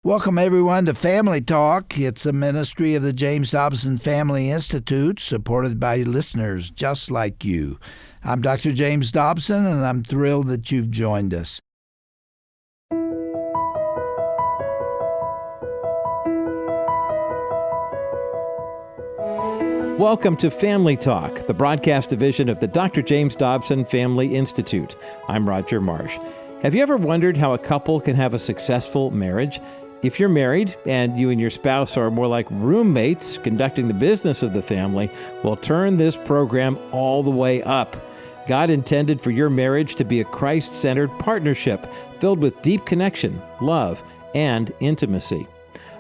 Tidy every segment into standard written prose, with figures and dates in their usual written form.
Welcome, everyone, to Family Talk. It's a ministry of the James Dobson Family Institute, supported by listeners just like you. I'm Dr. James Dobson, and I'm thrilled that you've joined us. Welcome to Family Talk, the broadcast division of the Dr. James Dobson Family Institute. I'm Roger Marsh. Have you ever wondered how a couple can have a successful marriage? If you're married and you and your spouse are more like roommates conducting the business of the family, well, turn this program all the way up. God intended for your marriage to be a Christ-centered partnership filled with deep connection, love, and intimacy.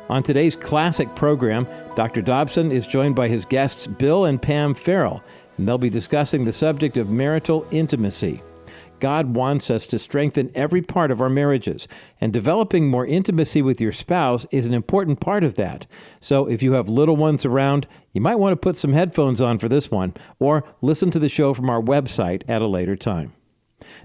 On today's classic program, Dr. Dobson is joined by his guests Bill and Pam Farrel, and they'll be discussing the subject of marital intimacy. God wants us to strengthen every part of our marriages, and developing more intimacy with your spouse is an important part of that. So if you have little ones around, you might want to put some headphones on for this one, or listen to the show from our website at a later time.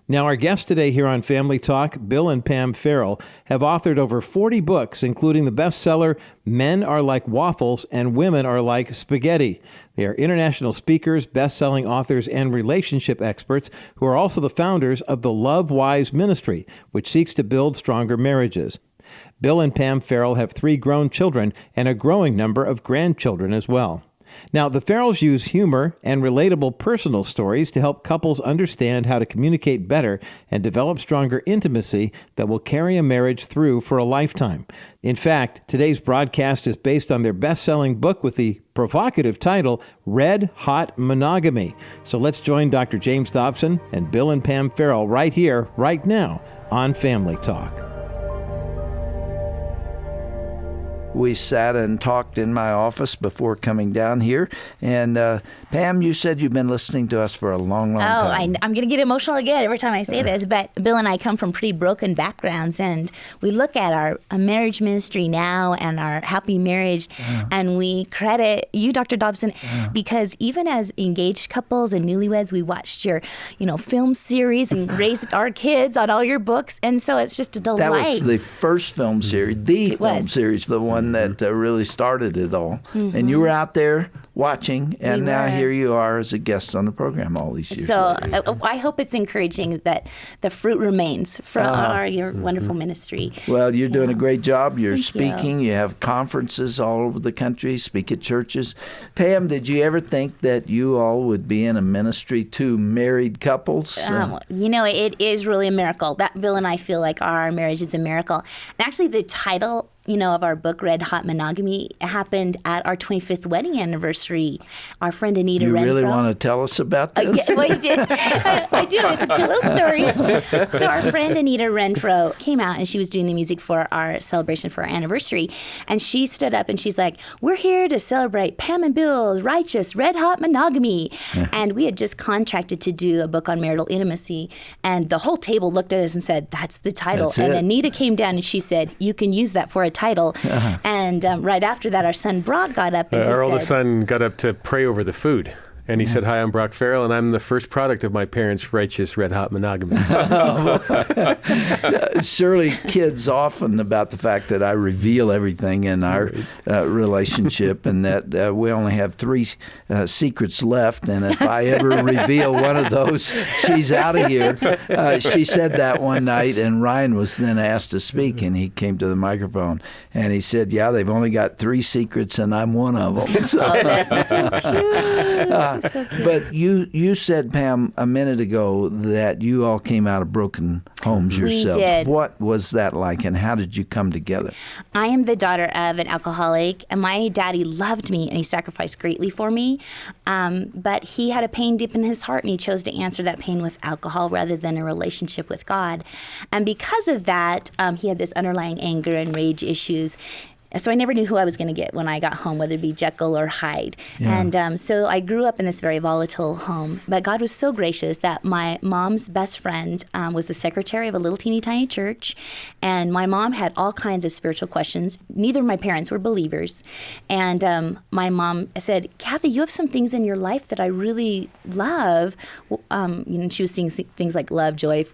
Now, our guests today here on Family Talk, Bill and Pam Farrel, have authored over 40 books, including the bestseller Men Are Like Waffles and Women Are Like Spaghetti. They are international speakers, best-selling authors, and relationship experts who are also the founders of the Love Wise Ministry, which seeks to build stronger marriages. Bill and Pam Farrel have 3 grown children and a growing number of grandchildren as well. Now, the Farrells use humor and relatable personal stories to help couples understand how to communicate better and develop stronger intimacy that will carry a marriage through for a lifetime. In fact, today's broadcast is based on their best-selling book with the provocative title, Red Hot Monogamy. So let's join Dr. James Dobson and Bill and Pam Farrel right here, right now, on Family Talk. We sat and talked in my office before coming down here. And Pam, you said you've been listening to us for a long time. I'm going to get emotional again every time I say this, but Bill and I come from pretty broken backgrounds, and we look at our marriage ministry now and our happy marriage, and we credit you, Dr. Dobson, because even as engaged couples and newlyweds, we watched your, film series and raised our kids on all your books, and so it's just a delight. That was the first film series, the one that really started it all. Mm-hmm. And you were out there watching, and now here you are as a guest on the program all these years later. I hope it's encouraging that the fruit remains from your wonderful ministry. Well, you're doing a great job. You're speaking. You have conferences all over the country, speak at churches. Pam, did you ever think that you all would be in a ministry to married couples? It is really a miracle. That Bill and I feel like our marriage is a miracle. And actually, the title of our book, Red Hot Monogamy, happened at our 25th wedding anniversary. Our friend Anita Renfro. You really want to tell us about this? Well, you did. I do. It's a cute little story. So our friend Anita Renfro came out, and she was doing the music for our celebration for our anniversary. And she stood up, and she's like, "We're here to celebrate Pam and Bill's righteous, red hot monogamy." And we had just contracted to do a book on marital intimacy. And the whole table looked at us and said, "That's the title." And Anita came down, and she said, "You can use that for a title." And right after that, our son Brock got up and our oldest son got up to pray over the food. And he said, "Hi, I'm Brock Farrell, and I'm the first product of my parents' righteous red hot monogamy." Surely kids often about the fact that I reveal everything in our relationship, and that we only have 3 secrets left. And if I ever reveal one of those, she's out of here. She said that one night, and Ryan was then asked to speak, and he came to the microphone, and he said, "Yeah, they've only got 3 secrets, and I'm one of them." So, that's so cute. So cute. But you said, Pam, a minute ago that you all came out of broken homes yourself. We did. What was that like, and how did you come together? I am the daughter of an alcoholic, and my daddy loved me, and he sacrificed greatly for me. But he had a pain deep in his heart, and he chose to answer that pain with alcohol rather than a relationship with God. And because of that, he had this underlying anger and rage issues. So I never knew who I was going to get when I got home, whether it be Jekyll or Hyde. Yeah. And so I grew up in this very volatile home. But God was so gracious that my mom's best friend was the secretary of a little teeny tiny church. And my mom had all kinds of spiritual questions. Neither of my parents were believers. And my mom said, "Kathy, you have some things in your life that I really love." She was seeing things like love, joy,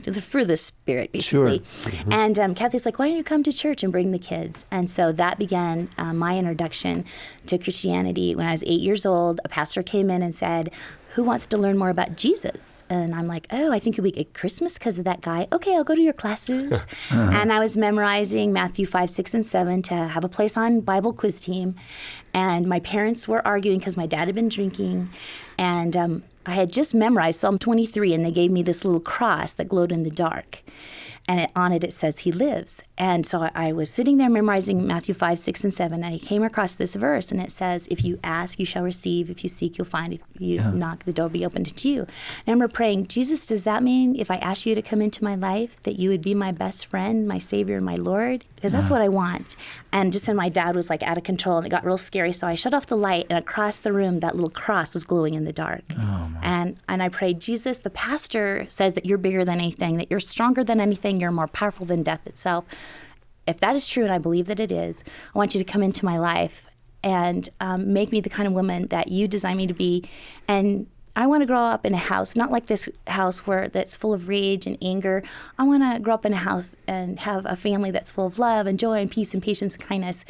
the fruit of the Spirit, basically. Sure. And Kathy's like, why don't you come to church and bring the kids? And so that began my introduction to Christianity. When I was 8 years old, a pastor came in and said, who wants to learn more about Jesus? And I'm like, oh, I think it'll be at Christmas because of that guy. Okay, I'll go to your classes. And I was memorizing Matthew 5, 6, and 7 to have a place on Bible quiz team. And my parents were arguing because my dad had been drinking. And I had just memorized Psalm 23, and they gave me this little cross that glowed in the dark. And on it says, he lives. And so I was sitting there memorizing Matthew 5, 6, and 7, and I came across this verse, and it says, if you ask, you shall receive. If you seek, you'll find. If you knock, the door will be opened to you. And I remember praying, Jesus, does that mean if I ask you to come into my life, that you would be my best friend, my Savior, and my Lord? Because that's what I want. And just then my dad was like out of control, and it got real scary. So I shut off the light, and across the room, that little cross was glowing in the dark. And I prayed, Jesus, the pastor says that you're bigger than anything, that you're stronger than anything, you're more powerful than death itself. If that is true, and I believe that it is, I want you to come into my life and make me the kind of woman that you designed me to be. And I want to grow up in a house, not like this house that's full of rage and anger. I want to grow up in a house and have a family that's full of love and joy and peace and patience and kindness.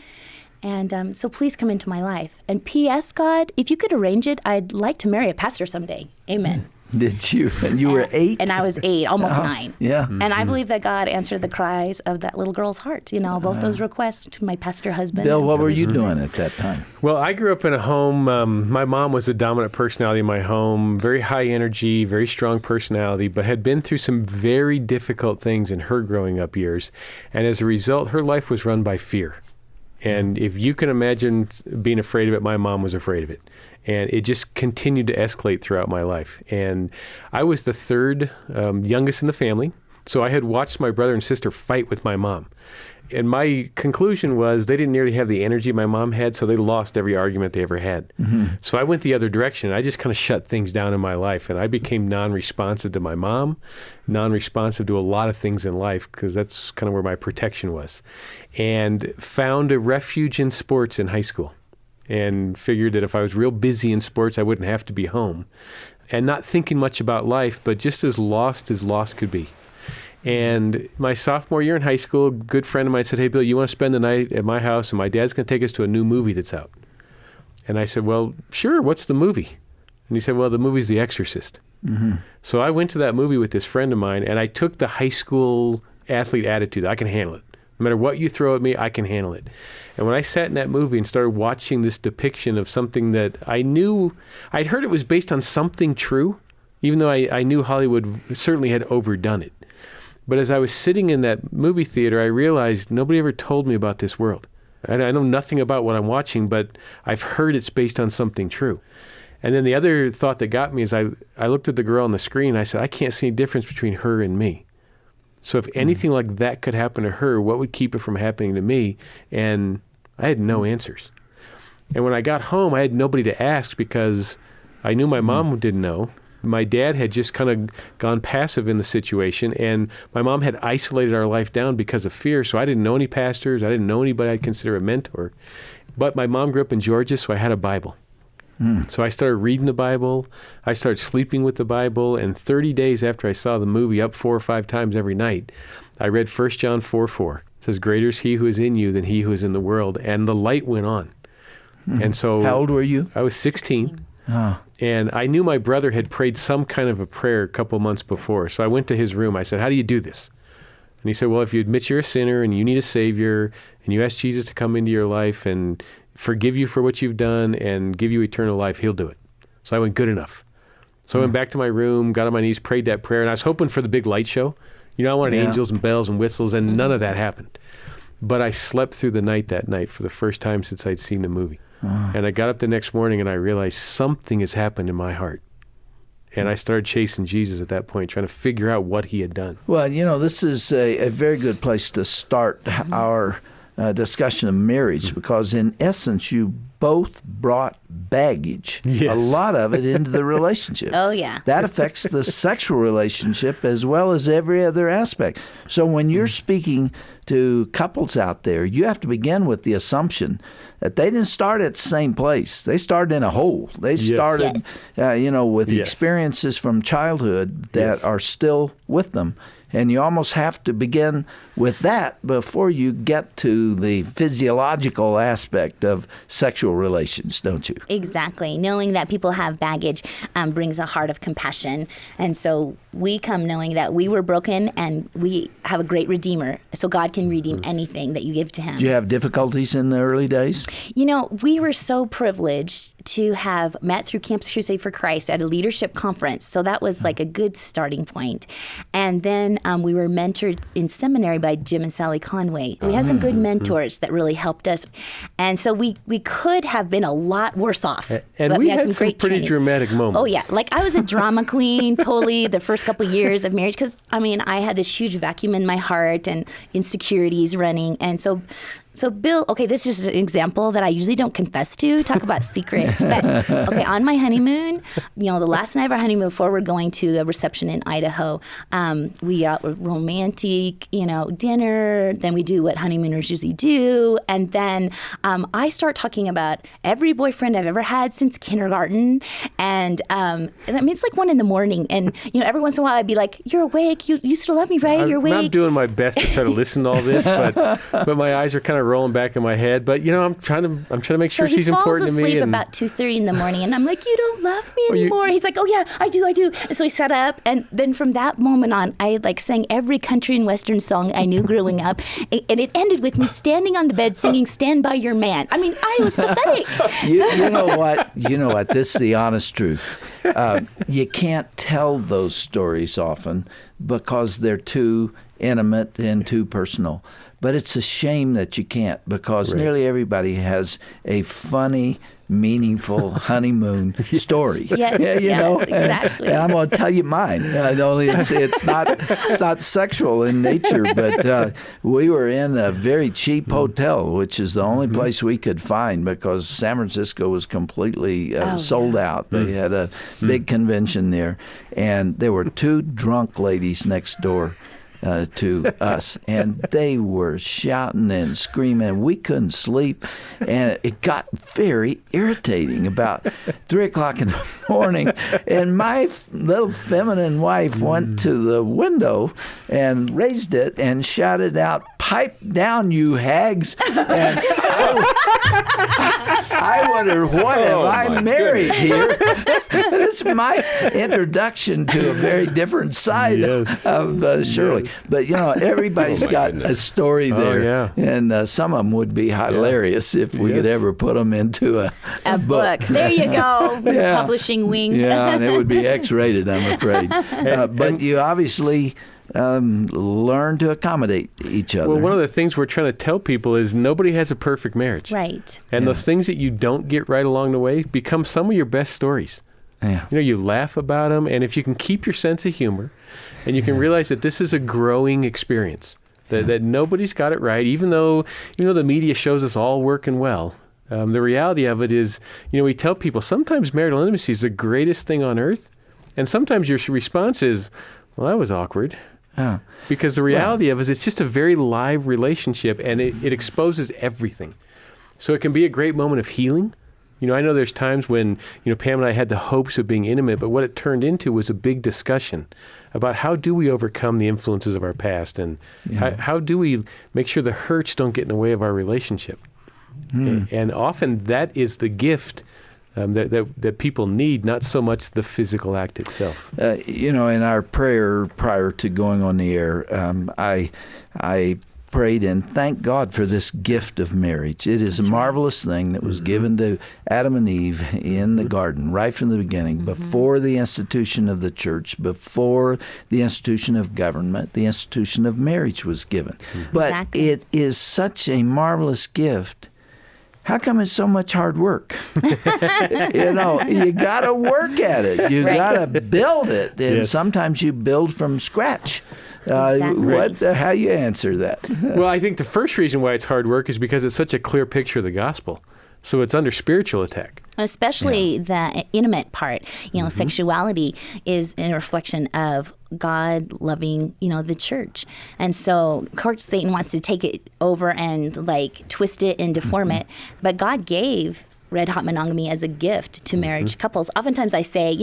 And so please come into my life. And P.S., God, if you could arrange it, I'd like to marry a pastor someday. Amen. Did you? And you were 8? And I was 8, almost 9. Yeah. And I believe that God answered the cries of that little girl's heart, both those requests to my pastor husband. Bill, what were you doing at that time? Well, I grew up in a home, my mom was the dominant personality in my home, very high energy, very strong personality, but had been through some very difficult things in her growing up years. And as a result, her life was run by fear. And if you can imagine being afraid of it, my mom was afraid of it. And it just continued to escalate throughout my life. And I was the third youngest in the family. So I had watched my brother and sister fight with my mom. And my conclusion was they didn't nearly have the energy my mom had, so they lost every argument they ever had. So I went the other direction. I just kind of shut things down in my life. And I became non-responsive to my mom, non-responsive to a lot of things in life, because that's kind of where my protection was. And found a refuge in sports in high school. And figured that if I was real busy in sports, I wouldn't have to be home. And not thinking much about life, but just as lost could be. And my sophomore year in high school, a good friend of mine said, hey, Bill, you want to spend the night at my house? And my dad's going to take us to a new movie that's out. And I said, well, sure, what's the movie? And he said, well, the movie's The Exorcist. So I went to that movie with this friend of mine, and I took the high school athlete attitude. I can handle it. No matter what you throw at me, I can handle it. And when I sat in that movie and started watching this depiction of something that I knew, I'd heard it was based on something true, even though I knew Hollywood certainly had overdone it. But as I was sitting in that movie theater, I realized nobody ever told me about this world. I know nothing about what I'm watching, but I've heard it's based on something true. And then the other thought that got me is I looked at the girl on the screen and I said, I can't see any difference between her and me. So if anything like that could happen to her, what would keep it from happening to me? And I had no answers. And when I got home, I had nobody to ask because I knew my mom didn't know. My dad had just kind of gone passive in the situation, and my mom had isolated our life down because of fear, so I didn't know any pastors. I didn't know anybody I'd consider a mentor. But my mom grew up in Georgia, so I had a Bible. So I started reading the Bible. I started sleeping with the Bible. And 30 days after I saw the movie up 4 or 5 times every night, I read 1 John 4:4. It says, greater is he who is in you than he who is in the world. And the light went on. And so... How old were you? I was 16. And I knew my brother had prayed some kind of a prayer a couple months before. So I went to his room. I said, how do you do this? And he said, well, if you admit you're a sinner and you need a Savior and you ask Jesus to come into your life and forgive you for what you've done and give you eternal life, he'll do it. So I went, good enough. So I went back to my room, got on my knees, prayed that prayer, and I was hoping for the big light show. I wanted angels and bells and whistles, and none of that happened. But I slept through the night that night for the first time since I'd seen the movie. And I got up the next morning and I realized something has happened in my heart. And I started chasing Jesus at that point, trying to figure out what he had done. Well, this is a very good place to start our discussion of marriage, because in essence, you both brought baggage, a lot of it, into the relationship. Oh, yeah. That affects the sexual relationship as well as every other aspect. So when you're speaking to couples out there, you have to begin with the assumption that they didn't start at the same place. They started in a hole. They started, with experiences from childhood that are still with them. And you almost have to begin with that before you get to the physiological aspect of sexual relations, don't you? Exactly. Knowing that people have baggage brings a heart of compassion. And so we come knowing that we were broken and we have a great Redeemer. So God can redeem anything that you give to him. Did you have difficulties in the early days? You know, we were so privileged to have met through Campus Crusade for Christ at a leadership conference. So that was like a good starting point. And then we were mentored in seminary by Jim and Sally Conway. We had some good mentors that really helped us. And so we could have been a lot worse off. And but we had some great pretty training. dramatic moments. Oh, yeah. Like I was a drama queen totally the first couple years of marriage because, I mean, I had this huge vacuum in my heart and insecurities running. And so Bill, okay, this is just an example that I usually don't confess to, talk about secrets. But, okay, on my honeymoon, the last night of our honeymoon before we're going to a reception in Idaho, we got a romantic, dinner. Then we do what honeymooners usually do. And then I start talking about every boyfriend I've ever had since kindergarten. And I mean, it's like 1 a.m. And, every once in a while I'd be like, you're awake. You still love me, right? You're awake. I'm doing my best to try to listen to all this, but my eyes are kind of rolling back in my head. But I'm trying to make sure she's important to me. So he falls asleep about 2:30 in the morning, and I'm like, you don't love me anymore. He's like, oh yeah, I do. And so he sat up, and then from that moment on, I sang every country and western song I knew growing up, and it ended with me standing on the bed singing "Stand by Your Man." I mean, I was pathetic. You know what? This is the honest truth. You can't tell those stories often because they're too intimate and too personal. But it's a shame that you can't, because nearly everybody has a funny, meaningful honeymoon story. Yes, exactly. And I'm going to tell you mine. Only it's not sexual in nature, but we were in a very cheap hotel, which is the only place we could find because San Francisco was completely sold out. They had a big convention there, and there were 2 drunk ladies next door to us, and they were shouting and screaming. We couldn't sleep, and it got very irritating about 3 o'clock in the morning, and my little feminine wife went to the window and raised it and shouted out, "Pipe down, you hags." And I wondered, what have I married here? This is my introduction to a very different side of Shirley. But, everybody's got a story there. And some of them would be hilarious if we could ever put them into a book. There you go. Publishing wing. Yeah, and it would be X-rated, I'm afraid. But you obviously learn to accommodate each other. Well, one of the things we're trying to tell people is nobody has a perfect marriage. Right. And those things that you don't get right along the way become some of your best stories. Yeah. You laugh about them, and if you can keep your sense of humor, and you can realize that this is a growing experience, that nobody's got it right, even though the media shows us all working well. The reality of it is, we tell people sometimes marital intimacy is the greatest thing on earth, and sometimes your response is, well, that was awkward. Because the reality of it is it's just a very live relationship, and it exposes everything. So it can be a great moment of healing. I know there's times when, Pam and I had the hopes of being intimate, but what it turned into was a big discussion about how do we overcome the influences of our past, and how do we make sure the hurts don't get in the way of our relationship. And often that is the gift that people need, not so much the physical act itself. In our prayer prior to going on the air, I prayed and thanked God for this gift of marriage. It is a marvelous thing that was given to Adam and Eve in the garden right from the beginning, before the institution of the church, before the institution of government, the institution of marriage was given. But it is such a marvelous gift. How come it's so much hard work? You got to work at it. You got to build it. And sometimes you build from scratch. How you answer that? Well, I think the first reason why it's hard work is because it's such a clear picture of the gospel. So it's under spiritual attack. Especially the intimate part. Sexuality is a reflection of God loving, the church. And so, of course, Satan wants to take it over and twist it and deform it. But God gave Hot Monogamy as a gift to marriage couples. Oftentimes I say,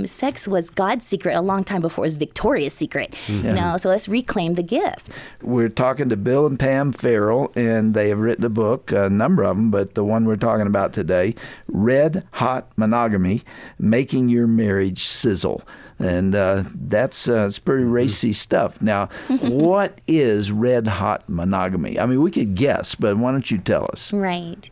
sex was God's secret a long time before it was Victoria's secret. So let's reclaim the gift. We're talking to Bill and Pam Farrel, and they have written a book, a number of them, but the one we're talking about today, Red Hot Monogamy, Making Your Marriage Sizzle. And that's it's pretty racy stuff. Now, what is red hot monogamy? I mean, we could guess, but why don't you tell us? Right.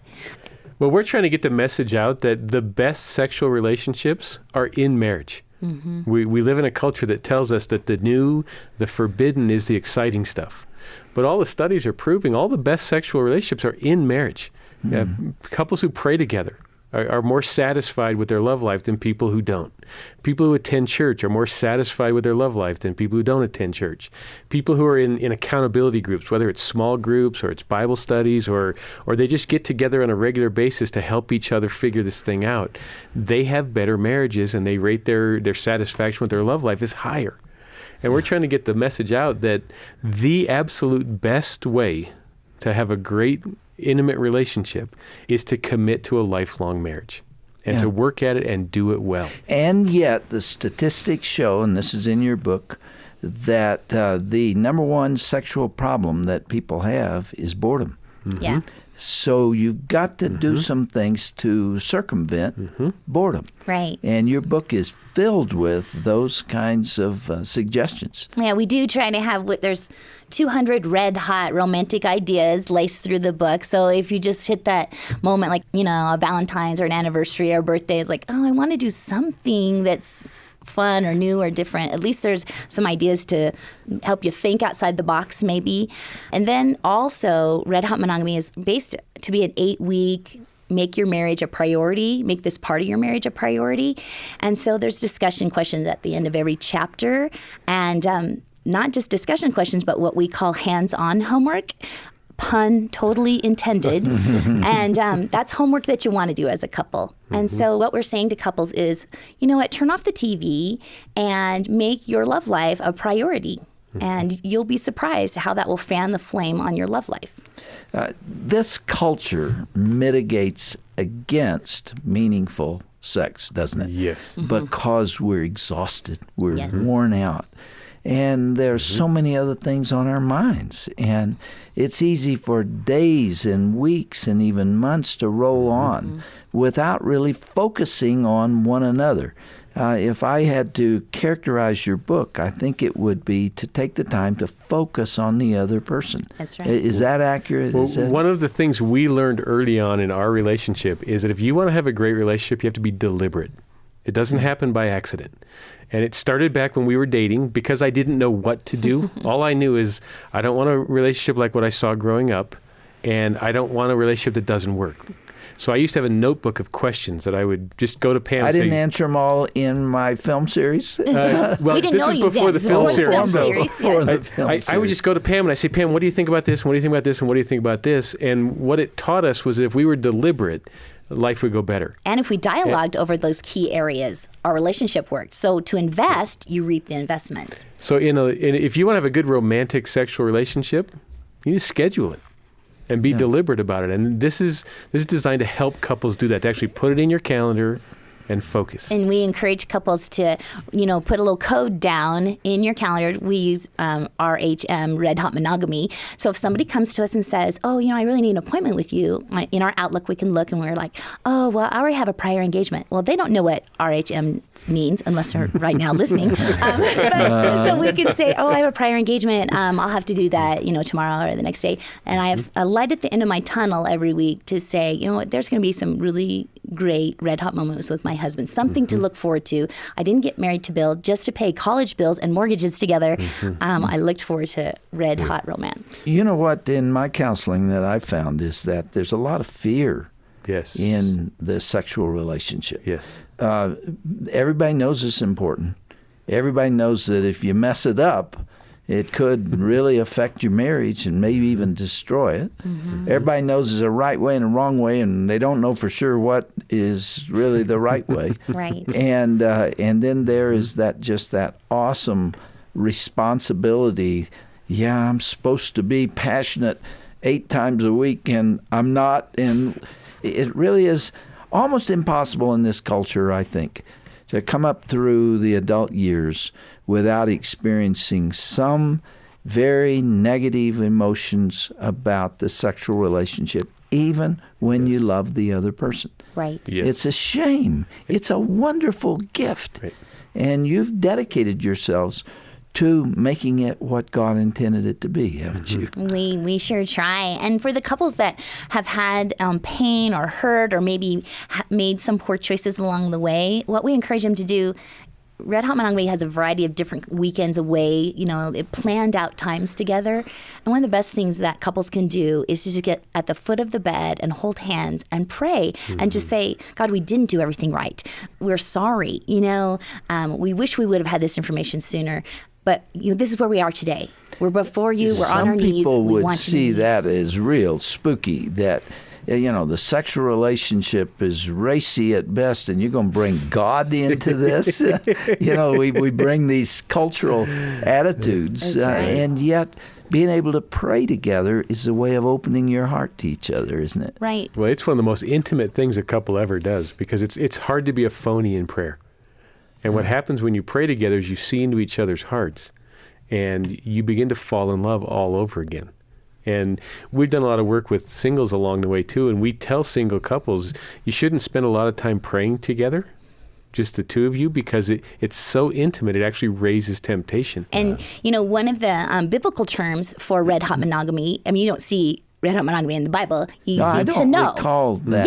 Well, we're trying to get the message out that the best sexual relationships are in marriage. We live in a culture that tells us that the new, the forbidden is the exciting stuff. But all the studies are proving all the best sexual relationships are in marriage. Couples who pray together are more satisfied with their love life than people who don't. People who attend church are more satisfied with their love life than people who don't attend church. People who are in accountability groups, whether it's small groups or it's Bible studies or they just get together on a regular basis to help each other figure this thing out, they have better marriages and they rate their satisfaction with their love life is higher. And we're trying to get the message out that the absolute best way to have a great intimate relationship is to commit to a lifelong marriage and to work at it and do it well. And yet the statistics show, and this is in your book, that the number one sexual problem that people have is boredom. Yeah. So you've got to do some things to circumvent boredom. Right. And your book is filled with those kinds of suggestions. Yeah, we do try to have, there's 200 red hot romantic ideas laced through the book. So if you just hit that moment, like, a Valentine's or an anniversary or birthday, it's like, oh, I want to do something that's fun or new or different. At least there's some ideas to help you think outside the box, maybe. And then also, Red Hot Monogamy is based to be an 8-week make your marriage a priority, make this part of your marriage a priority. And so there's discussion questions at the end of every chapter. And not just discussion questions, but what we call hands-on homework. Pun totally intended. And that's homework that you want to do as a couple. And so what we're saying to couples is, you know what, turn off the TV and make your love life a priority. And you'll be surprised how that will fan the flame on your love life. This culture mitigates against meaningful sex, doesn't it? Yes. Because we're exhausted. We're worn out. And there's so many other things on our minds. And it's easy for days and weeks and even months to roll on without really focusing on one another. If I had to characterize your book, I think it would be to take the time to focus on the other person. That's right. Is that accurate? Well, one of the things we learned early on in our relationship is that if you want to have a great relationship, you have to be deliberate. It doesn't happen by accident. And it started back when we were dating because I didn't know what to do. All I knew is I don't want a relationship like what I saw growing up, and I don't want a relationship that doesn't work. So I used to have a notebook of questions that I would just go to Pam and I say, didn't answer them all in my film series. well, We didn't this know was you before then. the film Before the series. film series, Before yes. the film I would just go to Pam and I say, Pam, what do you think about this? And what do you think about this? And what do you think about this? And what it taught us was that if we were deliberate, life would go better. And if we dialogued over those key areas, our relationship worked. So to invest, you reap the investment. So if you want to have a good romantic sexual relationship, you need to schedule it and be deliberate about it. And this is designed to help couples do that, to actually put it in your calendar and focus. And we encourage couples to, put a little code down in your calendar. We use RHM, Red Hot Monogamy. So if somebody comes to us and says, oh, I really need an appointment with you, in our Outlook we can look and we're like, oh, well, I already have a prior engagement. Well, they don't know what RHM means unless they're right now listening. So we can say, oh, I have a prior engagement. I'll have to do that, tomorrow or the next day. And I have a light at the end of my tunnel every week to say, you know what, there's going to be some really great red hot moments with my husband, something to look forward to. I didn't get married to Bill just to pay college bills and mortgages together. I looked forward to red hot romance. You know what, in my counseling that I found is that there's a lot of fear in the sexual relationship. Yes. Everybody knows it's important. Everybody knows that if you mess it up, it could really affect your marriage and maybe even destroy it. Everybody knows there's a right way and a wrong way, and they don't know for sure what is really the right way. Right. And then there is that awesome responsibility. Yeah, I'm supposed to be passionate 8 times a week, and I'm not. And it really is almost impossible in this culture, I think, to come up through the adult years without experiencing some very negative emotions about the sexual relationship, even when you love the other person. Right. Yes. It's a shame. It's a wonderful gift. Right. And you've dedicated yourselves to making it what God intended it to be, haven't you? We sure try. And for the couples that have had pain or hurt or maybe made some poor choices along the way, what we encourage them to do, Red Hot Monogamy has a variety of different weekends away, it planned out times together. And one of the best things that couples can do is just get at the foot of the bed and hold hands and pray and just say, God, we didn't do everything right. We're sorry. We wish we would have had this information sooner. But this is where we are today. We're before you. We're on our knees. Some people we would want see you to that as real spooky, that the sexual relationship is racy at best, and you're going to bring God into this. We bring these cultural attitudes, That's right. and yet being able to pray together is a way of opening your heart to each other, isn't it? Right. Well, it's one of the most intimate things a couple ever does, because it's hard to be a phony in prayer. And what happens when you pray together is you see into each other's hearts, and you begin to fall in love all over again. And we've done a lot of work with singles along the way, too, and we tell single couples, you shouldn't spend a lot of time praying together, just the two of you, because it's so intimate, it actually raises temptation. And, one of the biblical terms for Red Hot Monogamy, you don't see Red Hot Monogamy in the Bible. You see I to don't know. recall that.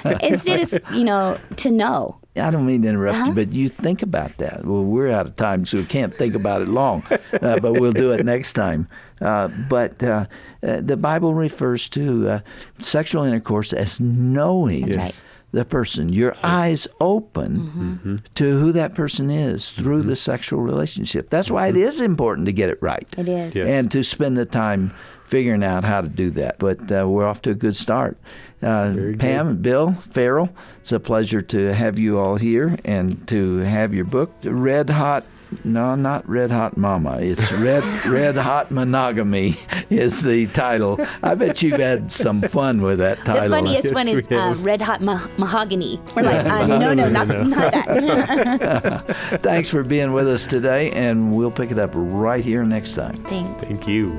Yeah. Instead, it's, to know. I don't mean to interrupt you, but you think about that. Well, we're out of time, so we can't think about it long, but we'll do it next time. But the Bible refers to sexual intercourse as knowing the person. Your eyes open to who that person is through the sexual relationship. That's why it is important to get it right. It is. Yes. And to spend the time figuring out how to do that. But we're off to a good start. Pam and Bill Farrel, it's a pleasure to have you all here and to have your book, Red Hot. No, not Red Hot Mama. It's Red Hot Monogamy is the title. I bet you've had some fun with that title. The funniest one is Red Hot Mahogany. We're like, no, not that. Thanks for being with us today, and we'll pick it up right here next time. Thanks. Thank you.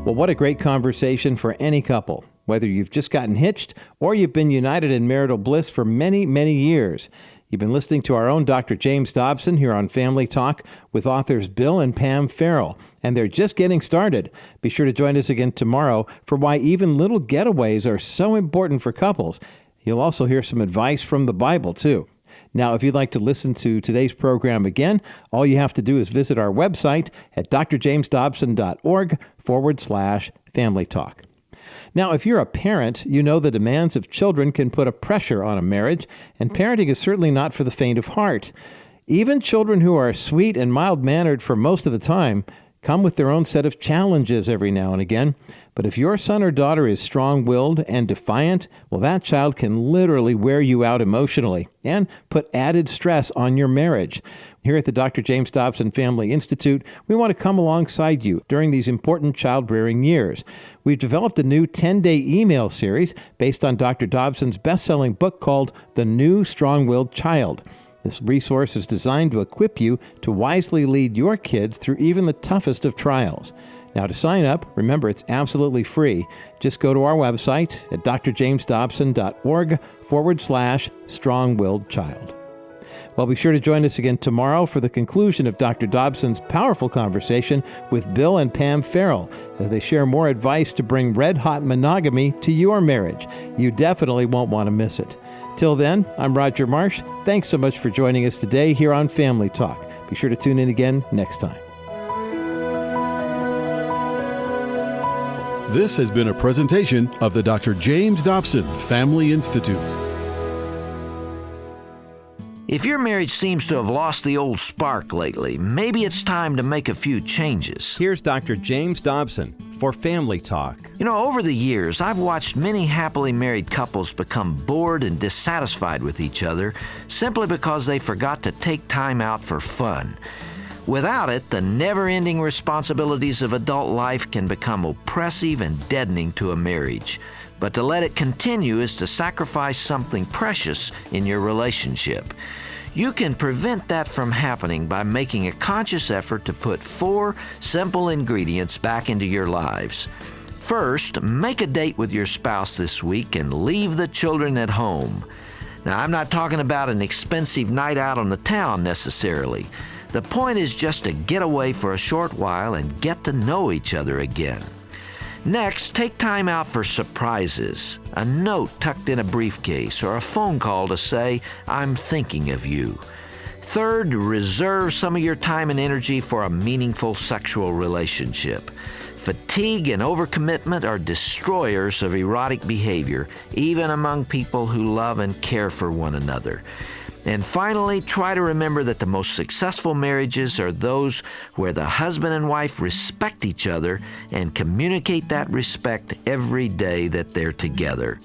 Well, what a great conversation for any couple, whether you've just gotten hitched or you've been united in marital bliss for many, many years. You've been listening to our own Dr. James Dobson here on Family Talk with authors Bill and Pam Farrel, and they're just getting started. Be sure to join us again tomorrow for why even little getaways are so important for couples. You'll also hear some advice from the Bible, too. Now, if you'd like to listen to today's program again, all you have to do is visit our website at drjamesdobson.org/Family Talk. Now, if you're a parent, you know the demands of children can put a pressure on a marriage, and parenting is certainly not for the faint of heart. Even children who are sweet and mild-mannered for most of the time come with their own set of challenges every now and again. But if your son or daughter is strong-willed and defiant, well, that child can literally wear you out emotionally and put added stress on your marriage. Here at the Dr. James Dobson Family Institute, we want to come alongside you during these important child-rearing years. We've developed a new 10-day email series based on Dr. Dobson's best-selling book called The New Strong-Willed Child. This resource is designed to equip you to wisely lead your kids through even the toughest of trials. Now, to sign up, remember, it's absolutely free. Just go to our website at drjamesdobson.org/strong-willed child. Well, be sure to join us again tomorrow for the conclusion of Dr. Dobson's powerful conversation with Bill and Pam Farrel as they share more advice to bring red hot monogamy to your marriage. You definitely won't want to miss it. Till then, I'm Roger Marsh. Thanks so much for joining us today here on Family Talk. Be sure to tune in again next time. This has been a presentation of the Dr. James Dobson Family Institute. If your marriage seems to have lost the old spark lately, maybe it's time to make a few changes. Here's Dr. James Dobson for Family Talk. Over the years, I've watched many happily married couples become bored and dissatisfied with each other simply because they forgot to take time out for fun. Without it, the never-ending responsibilities of adult life can become oppressive and deadening to a marriage. But to let it continue is to sacrifice something precious in your relationship. You can prevent that from happening by making a conscious effort to put 4 simple ingredients back into your lives. First, make a date with your spouse this week and leave the children at home. Now, I'm not talking about an expensive night out on the town necessarily. The point is just to get away for a short while and get to know each other again. Next, take time out for surprises, a note tucked in a briefcase, or a phone call to say, "I'm thinking of you." Third, reserve some of your time and energy for a meaningful sexual relationship. Fatigue and overcommitment are destroyers of erotic behavior, even among people who love and care for one another. And finally, try to remember that the most successful marriages are those where the husband and wife respect each other and communicate that respect every day that they're together.